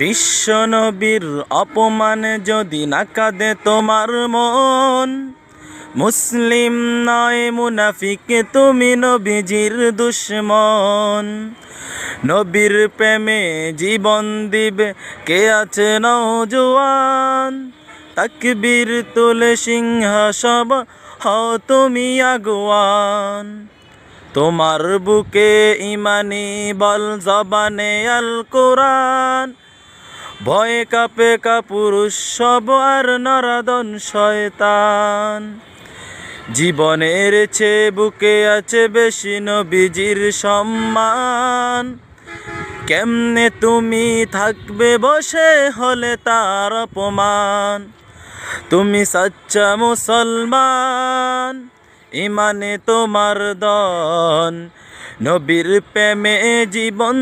বিশ্ব নবীর অপমানে যদি না কাঁদে তোমার মন, মুসলিম নয় মুনাফিক তুমি নবীজির দুশ্মন। নবীর প্রেমে জীবন দিবে কে আছে নওজোয়ান, তাকবীর তুলে সিংহাসন হও তুমি আগুয়ান। তোমার বুকে ইমানি বল জবানে আল কোরআন, ভয়ে কাঁপে কাপুরুষ সব আর নরাদন শয়তান। জীবনের চেয়ে বুকে আছে বেশি নবীজির সম্মান, কেমনে তুমি থাকবে বসে হলে তার অপমান। তুমি সচ্চা মুসলমান, ইমানে তোমার দন, নবীর প্রেমে জীবন